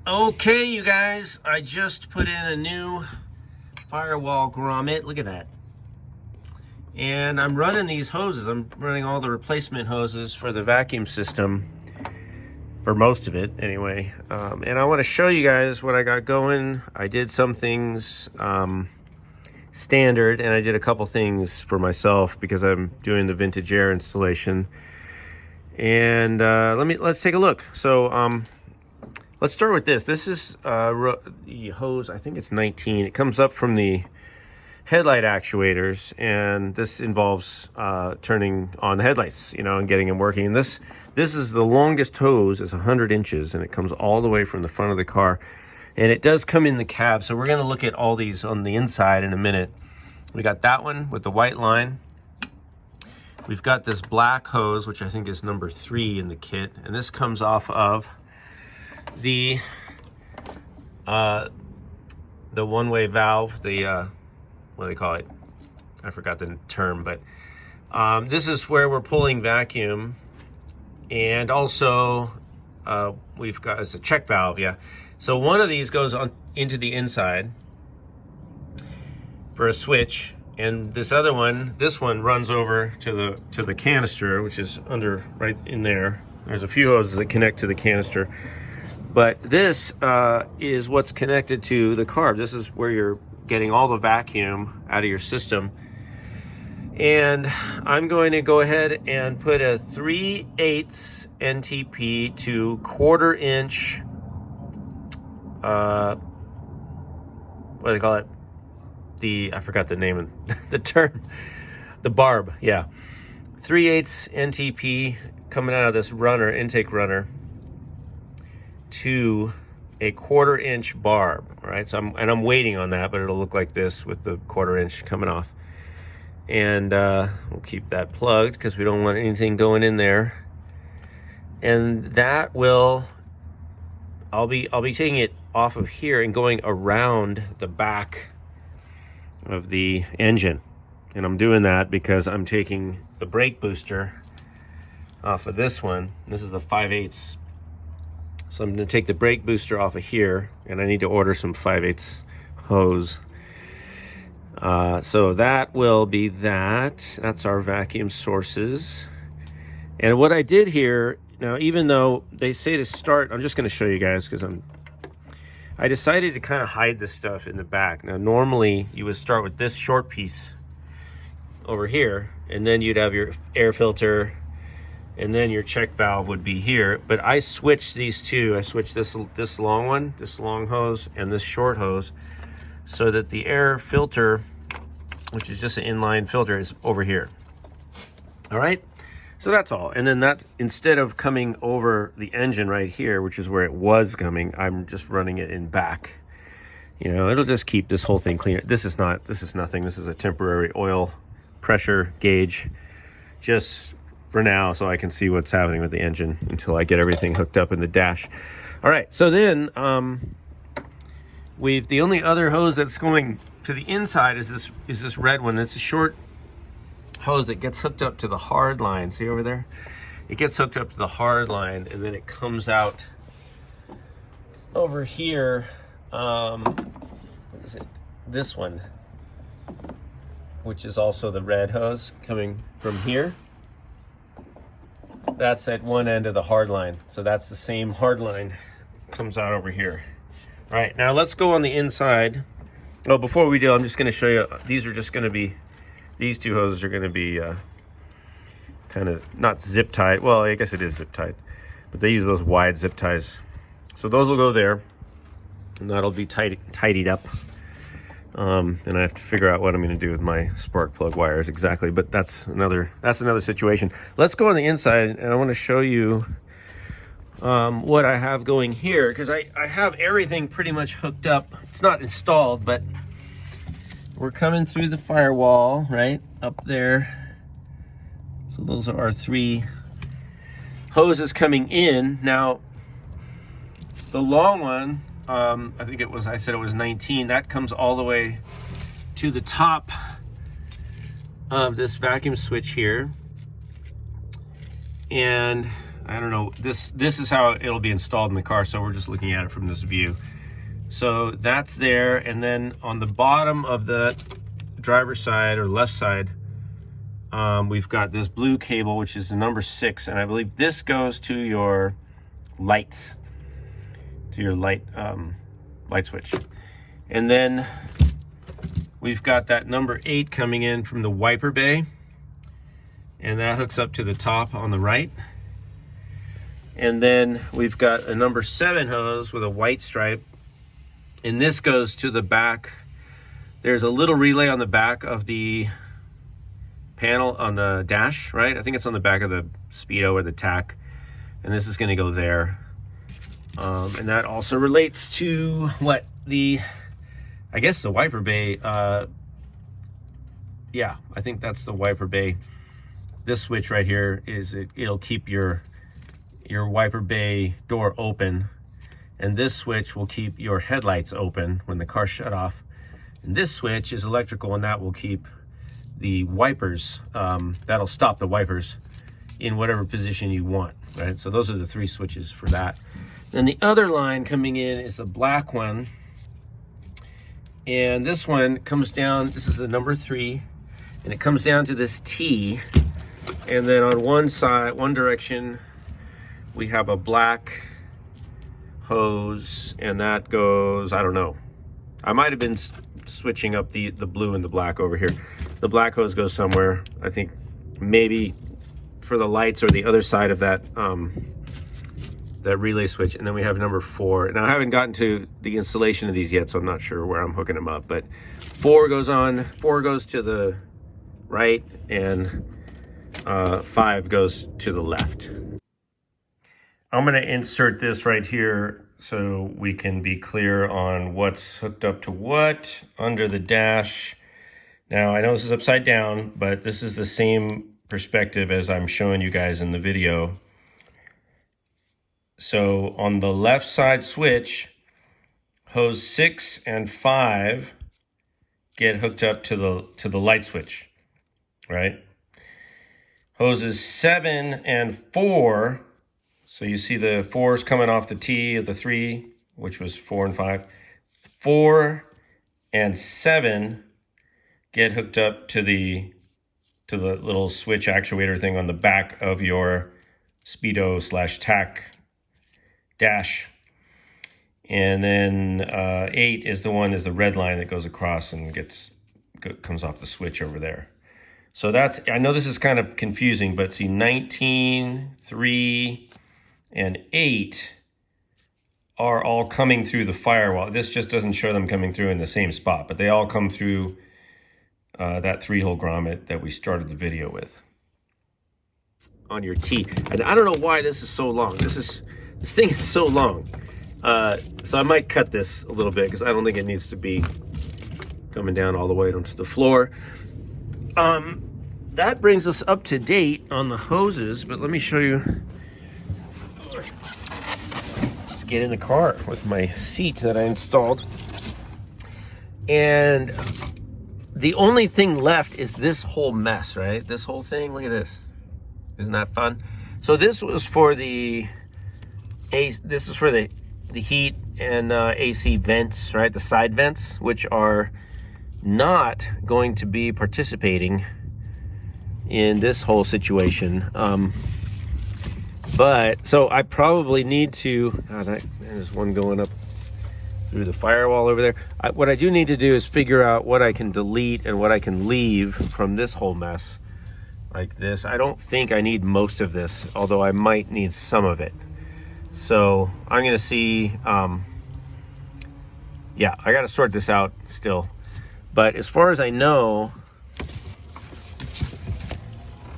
Okay, you guys, I just put in a new firewall grommet. Look at that. And I'm running these hoses. I'm running all the replacement hoses for the vacuum system, for most of it anyway. And I want to show you guys what I got going. I did some things standard, and I did a couple things for myself because I'm doing the vintage air installation. And let's take a look. So let's start with this. This is the hose, I think it's 19. It comes up from the headlight actuators, and this involves turning on the headlights, and getting them working. And this is the longest hose. It's 100 inches, and it comes all the way from the front of the car. And it does come in the cab, so we're going to look at all these on the inside in a minute. We got that one with the white line. We've got this black hose, which I think is number 3 in the kit, and this comes off of the one-way valve, the what do they call it? I forgot the term, but this is where we're pulling vacuum, and also we've got, it's a check valve, yeah. So one of these goes on into the inside for a switch, and this other one, this one runs over to the canister, which is under right in there. There's a few hoses that connect to the canister. But this is what's connected to the carb. This is where you're getting all the vacuum out of your system. And I'm going to go ahead and put a 3/8 NTP to 1/4 inch, what do they call it? I forgot the name of the term. The barb, yeah. 3/8 NTP coming out of this runner, intake runner, to a 1/4 inch barb. All right, so I'm waiting on that, but it'll look like this with the 1/4 inch coming off. And we'll keep that plugged because we don't want anything going in there. And that will, I'll be taking it off of here and going around the back of the engine. And I'm doing that because I'm taking the brake booster off of this one. This is a 5/8. So I'm going to take the brake booster off of here, and I need to order some 5/8 hose. So that will be that. That's our vacuum sources. And what I did here, now even though they say to start, I'm just going to show you guys because I decided to kind of hide this stuff in the back. Now normally you would start with this short piece over here, and then you'd have your air filter, and then your check valve would be here. But I switched these two. I switched this long one, this long hose, and this short hose, so that the air filter, which is just an inline filter, is over here. All right, so that's all. And then that, instead of coming over the engine right here, which is where it was coming, I'm just running it in back. It'll just keep this whole thing cleaner. This is nothing. This is a temporary oil pressure gauge, just for now, so I can see what's happening with the engine until I get everything hooked up in the dash. All right, so then the only other hose that's going to the inside is this red one. It's a short hose that gets hooked up to the hard line. See over there? It gets hooked up to the hard line, and then it comes out over here. What is it? This one, which is also the red hose coming from here. That's at one end of the hard line. So that's the same hard line comes out over here. All right, now let's go on the inside. Oh, before we do, I'm just going to show you, these two hoses are going to be kind of not zip tied. Well, I guess it is zip tied, but they use those wide zip ties. So those will go there, and that'll be tidied up. And I have to figure out what I'm going to do with my spark plug wires exactly, but that's another situation. Let's go on the inside, and I want to show you what I have going here, because I have everything pretty much hooked up. It's not installed, but we're coming through the firewall right up there. So those are our 3 hoses coming in. Now the long one, I think I said it was 19. That comes all the way to the top of this vacuum switch here. And I don't know, this is how it'll be installed in the car, so we're just looking at it from this view. So that's there, and then on the bottom of the driver's side or left side, we've got this blue cable, which is the number 6, and I believe this goes to your lights, to your light switch. And then we've got that number 8 coming in from the wiper bay, and that hooks up to the top on the right. And then we've got a number 7 hose with a white stripe, and this goes to the back. There's a little relay on the back of the panel on the dash, right? I think it's on the back of the Speedo or the TAC, and this is going to go there. And that also relates to what I guess the wiper bay. Yeah, I think that's the wiper bay. This switch right here it'll keep your wiper bay door open, and this switch will keep your headlights open when the car's shut off. And this switch is electrical, and that will keep the wipers, that'll stop the wipers in whatever position you want, right? So those are the 3 switches for that. Then the other line coming in is the black one, and this one comes down, this is the number 3, and it comes down to this T, and then on one side, one direction, we have a black hose, and that goes, I don't know, I might have been switching up the blue and the black over here. The black hose goes somewhere, I think maybe for the lights or the other side of that that relay switch. And then we have number 4. Now I haven't gotten to the installation of these yet, so I'm not sure where I'm hooking them up, but 4 goes to the right, and 5 goes to the left. I'm going to insert this right here so we can be clear on what's hooked up to what under the dash. Now I know this is upside down, but this is the same perspective as I'm showing you guys in the video. So on the left side switch, hose 6 and 5 get hooked up to the light switch, right? Hoses 7 and 4, so you see the 4's coming off the T of the 3, which was 4 and 5. 4 and 7 get hooked up to the little switch actuator thing on the back of your Speedo / TAC dash. And then 8 is the red line that goes across and comes off the switch over there. So that's, I know this is kind of confusing, but see 19, 3, and 8 are all coming through the firewall. This just doesn't show them coming through in the same spot, but they all come through that 3-hole grommet that we started the video with. On your T. And I don't know why this is so long. This thing is so long. So I might cut this a little bit because I don't think it needs to be coming down all the way onto the floor. That brings us up to date on the hoses, but let me show you. Let's get in the car with my seat that I installed. And the only thing left is this whole mess, right? This whole thing, look at this. Isn't that fun? So this was for the heat and AC vents, right? The side vents, which are not going to be participating in this whole situation. But so I probably need to, there's one going up through the firewall over there. What I do need to do is figure out what I can delete and what I can leave from this whole mess like this. I don't think I need most of this, although I might need some of it. So I'm gonna see, yeah, I gotta sort this out still. But as far as I know,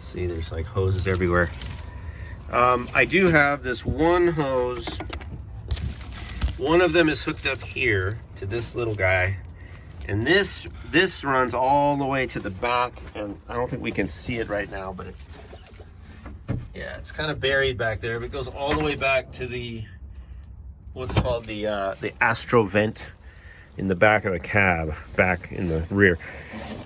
see, there's like hoses everywhere. I do have this one hose. One of them is hooked up here to this little guy, and this runs all the way to the back, and I don't think we can see it right now, but yeah, it's kind of buried back there, but it goes all the way back to the what's called the Astro vent in the back of the cab, back in the rear.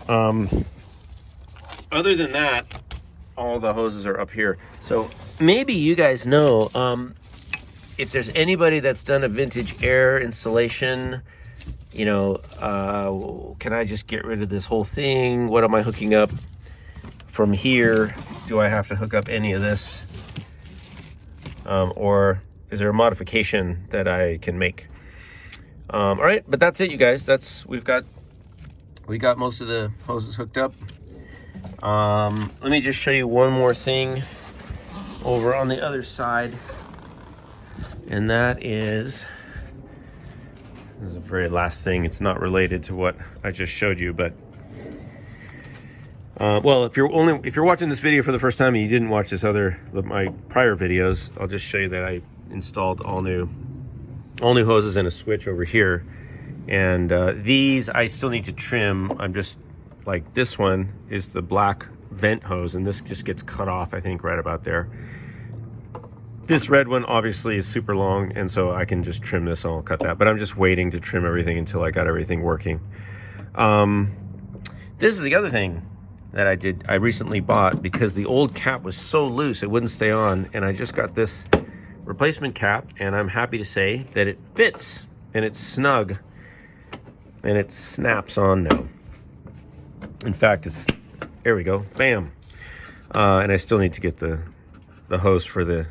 Other than that, all the hoses are up here. So maybe you guys know, if there's anybody that's done a vintage air installation, you know, can I just get rid of this whole thing? What am I hooking up from here? Do I have to hook up any of this? Or is there a modification that I can make? All right, but that's it, you guys. We got most of the hoses hooked up. Let me just show you one more thing over on the other side, and that is, this is the very last thing. It's not related to what I just showed you, but well, if you're watching this video for the first time and you didn't watch my prior videos, I'll just show you that I installed all new hoses and a switch over here. And these I still need to trim. I'm just, like, this one is the black vent hose, and this just gets cut off, I think, right about there. This red one obviously is super long, and so I can just trim this and I'll cut that. But I'm just waiting to trim everything until I got everything working. This is the other thing that I recently bought, because the old cap was so loose it wouldn't stay on, and I just got this replacement cap, and I'm happy to say that it fits and it's snug and it snaps on now. In fact, there we go, bam. And I still need to get the hose for the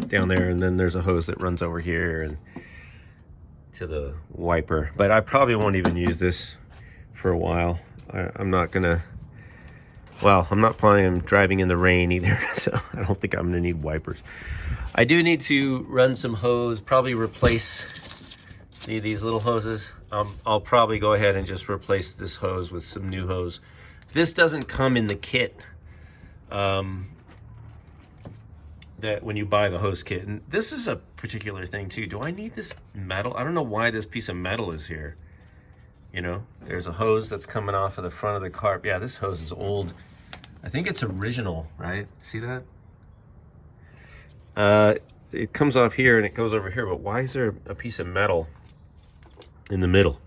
down there, and then there's a hose that runs over here and to the wiper, but I probably won't even use this for a while. I'm not planning on driving in the rain either, so I don't think I'm gonna need wipers. I do need to run some hose, probably replace, see these little hoses? I'll probably go ahead and just replace this hose with some new hose. This doesn't come in the kit, that when you buy the hose kit. And this is a particular thing too. Do I need this metal? I don't know why this piece of metal is here. You know, there's a hose that's coming off of the front of the car. Yeah, this hose is old. I think it's original, right? See that? It comes off here and it goes over here, but why is there a piece of metal in the middle?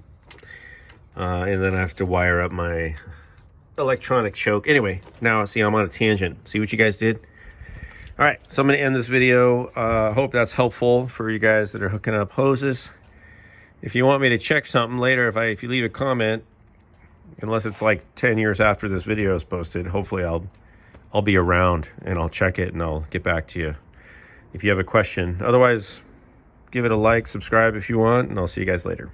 And then I have to wire up my electronic choke. Anyway, now see, I'm on a tangent. See what you guys did? All right, so I'm gonna end this video. Hope that's helpful for you guys that are hooking up hoses. If you want me to check something later, if you leave a comment, unless it's like 10 years after this video is posted, hopefully I'll be around and I'll check it and I'll get back to you if you have a question. Otherwise, give it a like, subscribe if you want, and I'll see you guys later.